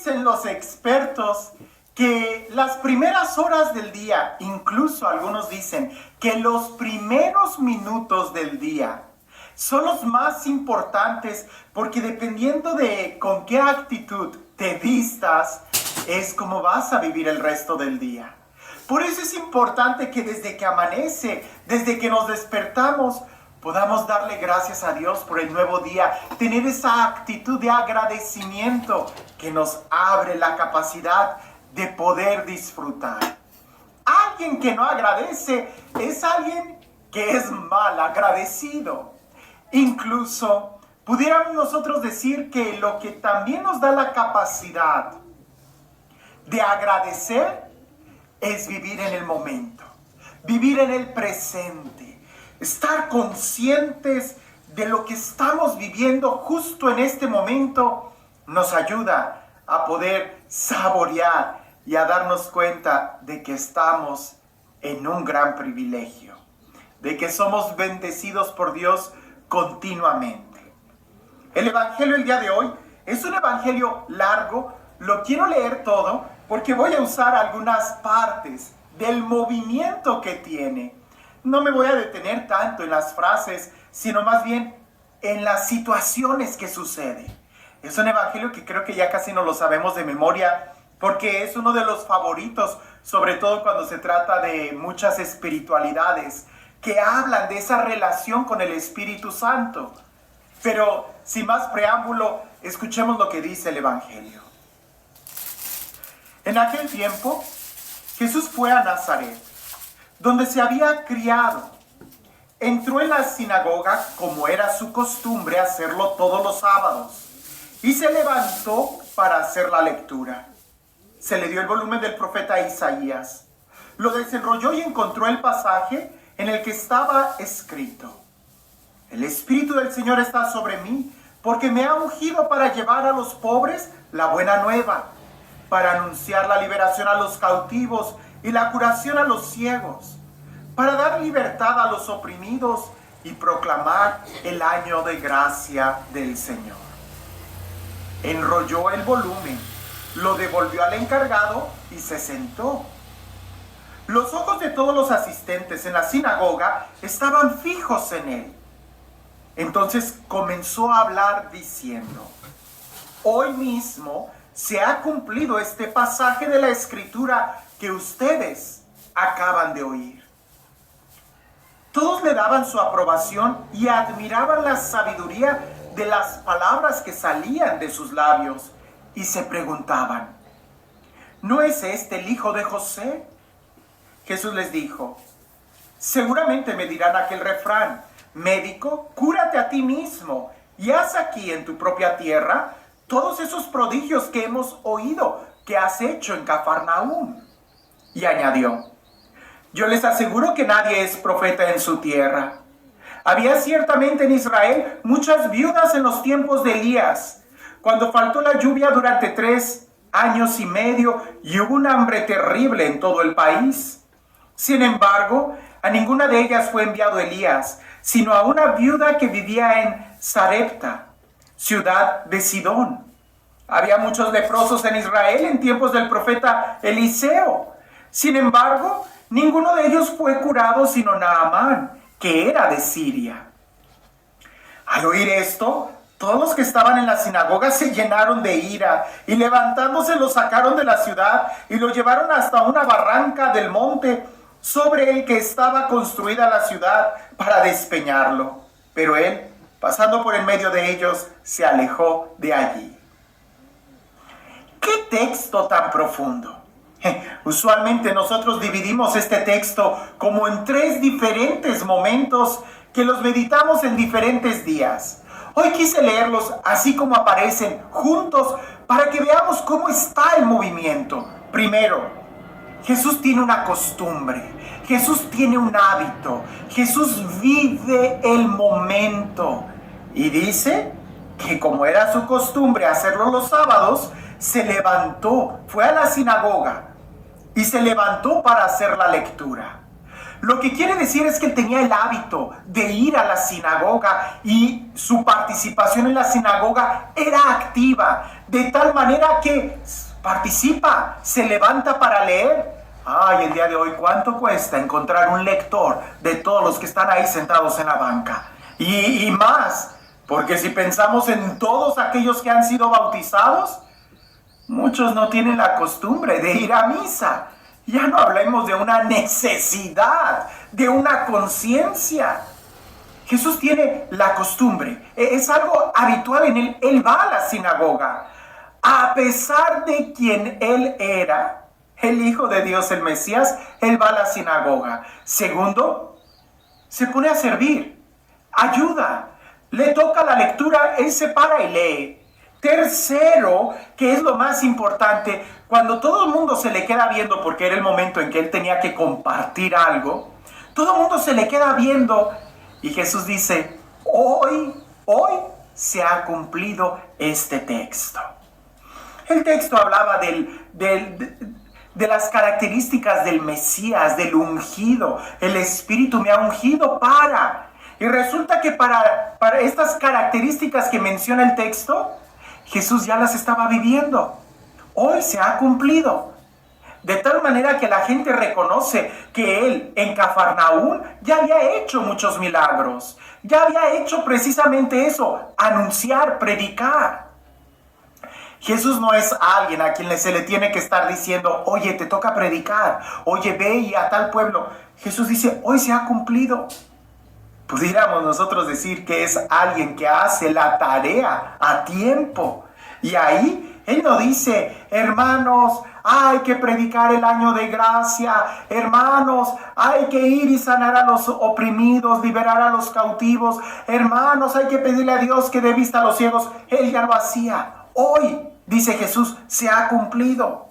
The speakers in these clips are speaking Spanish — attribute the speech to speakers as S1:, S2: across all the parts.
S1: dicen los expertos que las primeras horas del día, incluso algunos dicen que los primeros minutos del día son los más importantes, porque dependiendo de con qué actitud te vistas, es como vas a vivir el resto del día. Por eso es importante que desde que amanece, desde que nos despertamos, podamos darle gracias a Dios por el nuevo día, tener esa actitud de agradecimiento que nos abre la capacidad de poder disfrutar. Alguien que no agradece es alguien que es mal agradecido. Incluso pudiéramos nosotros decir que lo que también nos da la capacidad de agradecer es vivir en el momento, vivir en el presente, estar conscientes de lo que estamos viviendo justo en este momento, nos ayuda a poder saborear y a darnos cuenta de que estamos en un gran privilegio, de que somos bendecidos por Dios continuamente. El evangelio el día de hoy es un evangelio largo, lo quiero leer todo porque voy a usar algunas partes del movimiento que tiene. No me voy a detener tanto en las frases, sino más bien en las situaciones que suceden. Es un evangelio que creo que ya casi no lo sabemos de memoria, porque es uno de los favoritos, sobre todo cuando se trata de muchas espiritualidades que hablan de esa relación con el Espíritu Santo. Pero sin más preámbulo, escuchemos lo que dice el evangelio. En aquel tiempo, Jesús fue a Nazaret, donde se había criado. Entró en la sinagoga, como era su costumbre hacerlo todos los sábados, y se levantó para hacer la lectura. Se le dio el volumen del profeta Isaías. Lo desenrolló y encontró el pasaje en el que estaba escrito: El Espíritu del Señor está sobre mí, porque me ha ungido para llevar a los pobres la buena nueva, para anunciar la liberación a los cautivos y la curación a los ciegos, para dar libertad a los oprimidos y proclamar el año de gracia del Señor. Enrolló el volumen, lo devolvió al encargado y se sentó. Los ojos de todos los asistentes en la sinagoga estaban fijos en él. Entonces comenzó a hablar diciendo: Hoy mismo se ha cumplido este pasaje de la Escritura que ustedes acaban de oír. Todos le daban su aprobación y admiraban la sabiduría de las palabras que salían de sus labios y se preguntaban: ¿no es este el hijo de José? Jesús les dijo: seguramente me dirán aquel refrán: médico, cúrate a ti mismo y haz aquí en tu propia tierra todos esos prodigios que hemos oído que has hecho en Cafarnaúm. Y añadió: yo les aseguro que nadie es profeta en su tierra. Había ciertamente en Israel muchas viudas en los tiempos de Elías, cuando faltó la lluvia durante 3 años y medio y hubo un hambre terrible en todo el país. Sin embargo, a ninguna de ellas fue enviado Elías, sino a una viuda que vivía en Sarepta, ciudad de Sidón. Había muchos leprosos en Israel en tiempos del profeta Eliseo. Sin embargo, ninguno de ellos fue curado sino Naamán, que era de Siria. Al oír esto, todos los que estaban en la sinagoga se llenaron de ira y levantándose lo sacaron de la ciudad y lo llevaron hasta una barranca del monte sobre el que estaba construida la ciudad para despeñarlo. Pero él, pasando por en medio de ellos, se alejó de allí. ¡Qué texto tan profundo! Usualmente nosotros dividimos este texto como en 3 diferentes momentos que los meditamos en diferentes días. Hoy quise leerlos así como aparecen juntos para que veamos cómo está el movimiento. Primero, Jesús tiene una costumbre, Jesús tiene un hábito, Jesús vive el momento. Y dice que como era su costumbre hacerlo los sábados, se levantó, fue a la sinagoga y se levantó para hacer la lectura. Lo que quiere decir es que él tenía el hábito de ir a la sinagoga y su participación en la sinagoga era activa, de tal manera que participa, se levanta para leer. Ay, el día de hoy, ¿cuánto cuesta encontrar un lector de todos los que están ahí sentados en la banca? Y más, porque si pensamos en todos aquellos que han sido bautizados, muchos no tienen la costumbre de ir a misa. Ya no hablemos de una necesidad, de una conciencia. Jesús tiene la costumbre, es algo habitual en él. Él va a la sinagoga. A pesar de quien él era, el Hijo de Dios, el Mesías, él va a la sinagoga. Segundo, se pone a servir, ayuda, le toca la lectura, él se para y lee. Tercero, que es lo más importante, cuando todo el mundo se le queda viendo, porque era el momento en que él tenía que compartir algo, todo el mundo se le queda viendo y Jesús dice, hoy se ha cumplido este texto. El texto hablaba de las características del Mesías, del ungido. El Espíritu me ha ungido para... Y resulta que para estas características que menciona el texto, Jesús ya las estaba viviendo. Hoy se ha cumplido. De tal manera que la gente reconoce que él en Cafarnaúm ya había hecho muchos milagros. Ya había hecho precisamente eso, anunciar, predicar. Jesús no es alguien a quien se le tiene que estar diciendo, oye, te toca predicar, oye, ve y a tal pueblo. Jesús dice, hoy se ha cumplido. Pudiéramos nosotros decir que es alguien que hace la tarea a tiempo. Y ahí él no dice, hermanos, hay que predicar el año de gracia. Hermanos, hay que ir y sanar a los oprimidos, liberar a los cautivos. Hermanos, hay que pedirle a Dios que dé vista a los ciegos. Él ya lo hacía. Hoy, dice Jesús, se ha cumplido.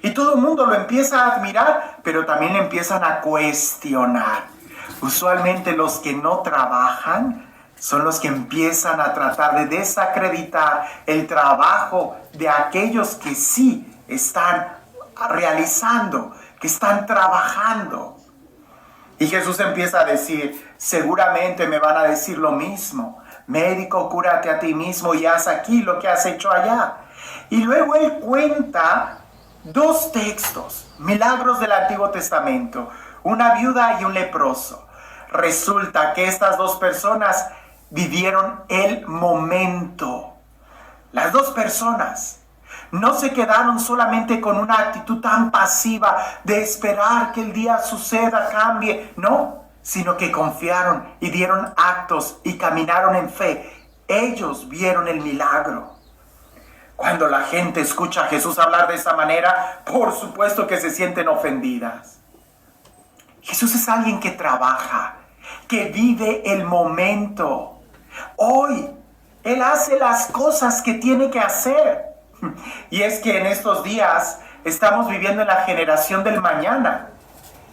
S1: Y todo el mundo lo empieza a admirar, pero también le empiezan a cuestionar. Usualmente los que no trabajan son los que empiezan a tratar de desacreditar el trabajo de aquellos que sí están realizando, que están trabajando. Y Jesús empieza a decir, seguramente me van a decir lo mismo. Médico, cúrate a ti mismo y haz aquí lo que has hecho allá. Y luego él cuenta dos textos, milagros del Antiguo Testamento, una viuda y un leproso. Resulta que estas dos personas vivieron el momento. Las dos personas no se quedaron solamente con una actitud tan pasiva de esperar que el día suceda, cambie, no, sino que confiaron y dieron actos y caminaron en fe. Ellos vieron el milagro. Cuando la gente escucha a Jesús hablar de esa manera, por supuesto que se sienten ofendidas. Jesús es alguien que trabaja, que vive el momento. Hoy, Él hace las cosas que tiene que hacer. Y es que en estos días estamos viviendo en la generación del mañana.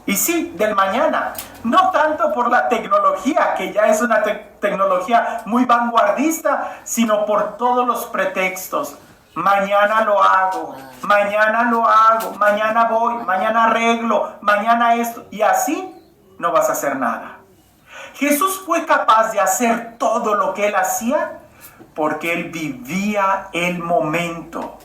S1: Y sí, del mañana. No tanto por la tecnología, que ya es una tecnología muy vanguardista, sino por todos los pretextos. Mañana lo hago, mañana voy, mañana arreglo, mañana esto. Y así no vas a hacer nada. Jesús fue capaz de hacer todo lo que él hacía porque él vivía el momento.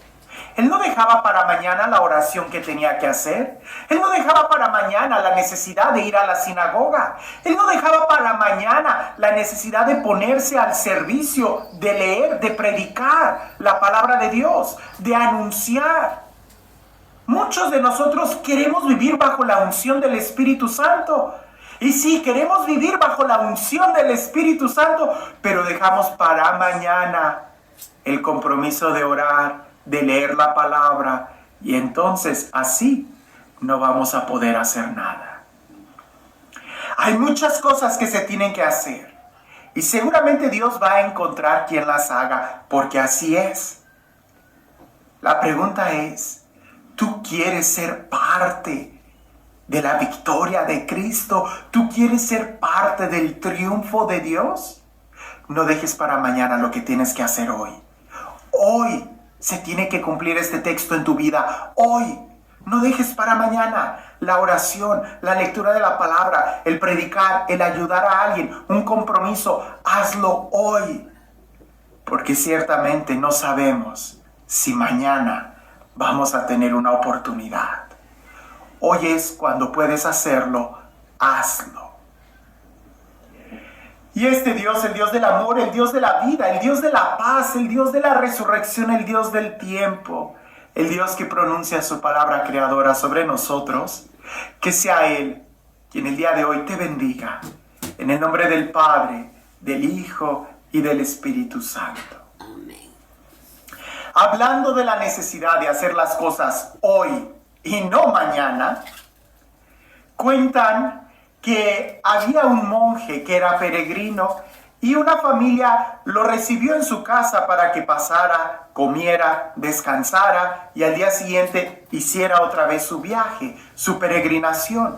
S1: Él no dejaba para mañana la oración que tenía que hacer. Él no dejaba para mañana la necesidad de ir a la sinagoga. Él no dejaba para mañana la necesidad de ponerse al servicio, de leer, de predicar la palabra de Dios, de anunciar. Muchos de nosotros queremos vivir bajo la unción del Espíritu Santo. Y sí, queremos vivir bajo la unción del Espíritu Santo, pero dejamos para mañana el compromiso de orar, de leer la palabra, y entonces así no vamos a poder hacer nada. Hay muchas cosas que se tienen que hacer, y seguramente Dios va a encontrar quien las haga, porque así es. La pregunta es, ¿tú quieres ser parte de la victoria de Cristo? ¿Tú quieres ser parte del triunfo de Dios? No dejes para mañana lo que tienes que hacer hoy. Hoy se tiene que cumplir este texto en tu vida. Hoy. No dejes para mañana la oración, la lectura de la palabra, el predicar, el ayudar a alguien, un compromiso. Hazlo hoy, porque ciertamente no sabemos si mañana vamos a tener una oportunidad. Hoy es cuando puedes hacerlo, hazlo. Y este Dios, el Dios del amor, el Dios de la vida, el Dios de la paz, el Dios de la resurrección, el Dios del tiempo, el Dios que pronuncia su palabra creadora sobre nosotros, que sea Él quien el día de hoy te bendiga. En el nombre del Padre, del Hijo y del Espíritu Santo.
S2: Amén.
S1: Hablando de la necesidad de hacer las cosas hoy y no mañana, cuentan que había un monje que era peregrino y una familia lo recibió en su casa para que pasara, comiera, descansara y al día siguiente hiciera otra vez su viaje, su peregrinación.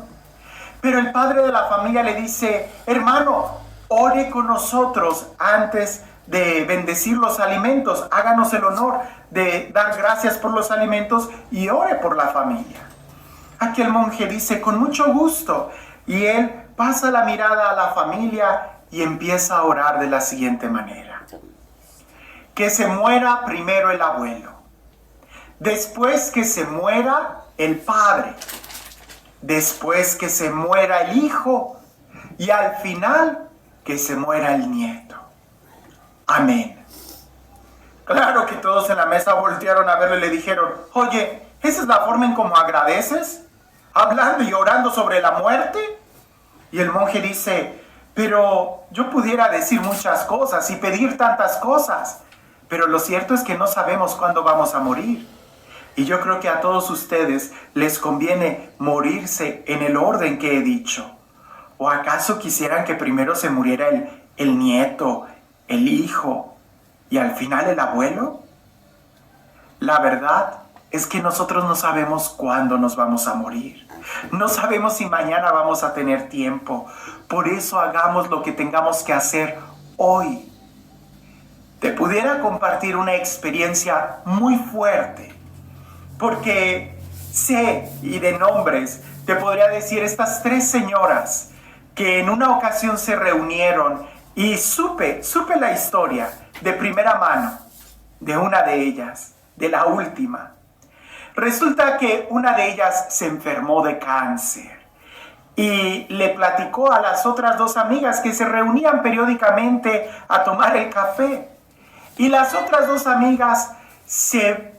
S1: Pero el padre de la familia le dice: hermano, ore con nosotros antes de bendecir los alimentos, háganos el honor de dar gracias por los alimentos y ore por la familia. Aquel monje dice: con mucho gusto, y él pasa la mirada a la familia y empieza a orar de la siguiente manera: que se muera primero el abuelo, después que se muera el padre, después que se muera el hijo y al final que se muera el nieto. Amén. Claro que todos en la mesa voltearon a verlo y le dijeron: oye, ¿esa es la forma en cómo agradeces? ¿Hablando y orando sobre la muerte? Y el monje dice: pero yo pudiera decir muchas cosas y pedir tantas cosas, pero lo cierto es que no sabemos cuándo vamos a morir. Y yo creo que a todos ustedes les conviene morirse en el orden que he dicho. ¿O acaso quisieran que primero se muriera el nieto, el hijo y al final el abuelo? La verdad es que nosotros no sabemos cuándo nos vamos a morir. No sabemos si mañana vamos a tener tiempo. Por eso hagamos lo que tengamos que hacer hoy. Te pudiera compartir una experiencia muy fuerte, porque sé, y de nombres, te podría decir estas 3 señoras que en una ocasión se reunieron y supe la historia de primera mano de una de ellas, de la última. Resulta que una de ellas se enfermó de cáncer y le platicó a las otras 2 amigas que se reunían periódicamente a tomar el café. Y las otras 2 amigas se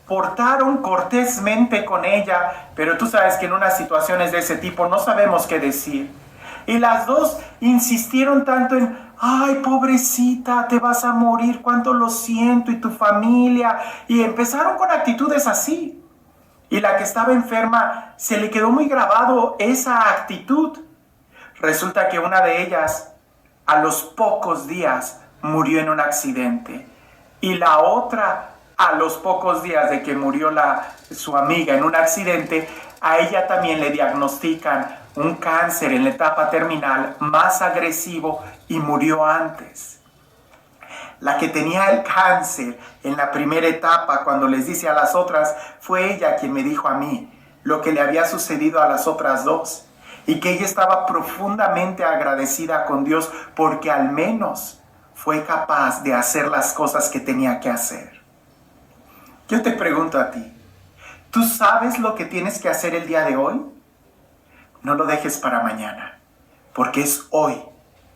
S1: portaron cortésmente con ella, pero tú sabes que en unas situaciones de ese tipo no sabemos qué decir. Y las 2 insistieron tanto en: ay, pobrecita, te vas a morir, cuánto lo siento, y tu familia. Y empezaron con actitudes así. Y la que estaba enferma se le quedó muy grabado esa actitud. Resulta que una de ellas, a los pocos días, murió en un accidente. Y la otra, a los pocos días de que murió su amiga en un accidente, a ella también le diagnostican un cáncer en la etapa terminal más agresivo y murió antes. La que tenía el cáncer en la primera etapa, cuando les dice a las otras, fue ella quien me dijo a mí lo que le había sucedido a las otras 2, y que ella estaba profundamente agradecida con Dios porque al menos fue capaz de hacer las cosas que tenía que hacer. Yo te pregunto a ti, ¿tú sabes lo que tienes que hacer el día de hoy? No lo dejes para mañana, porque es hoy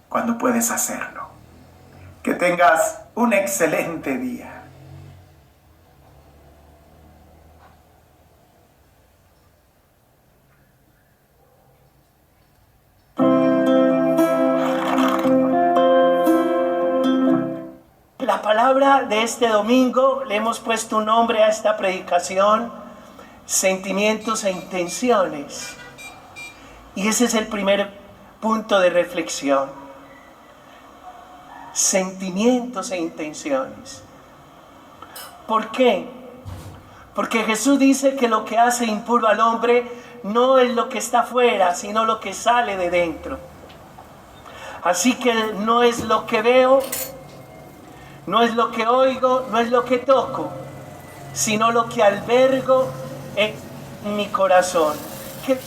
S1: cuando puedes hacerlo. Que tengas un excelente día.
S3: La palabra de este domingo, le hemos puesto un nombre a esta predicación: sentimientos e intenciones. Y ese es el primer punto de reflexión. Sentimientos e intenciones. ¿Por qué? Porque Jesús dice que lo que hace impuro al hombre no es lo que está afuera, sino lo que sale de dentro. Así que no es lo que veo, no es lo que oigo, no es lo que toco, sino lo que albergo mi corazón. Que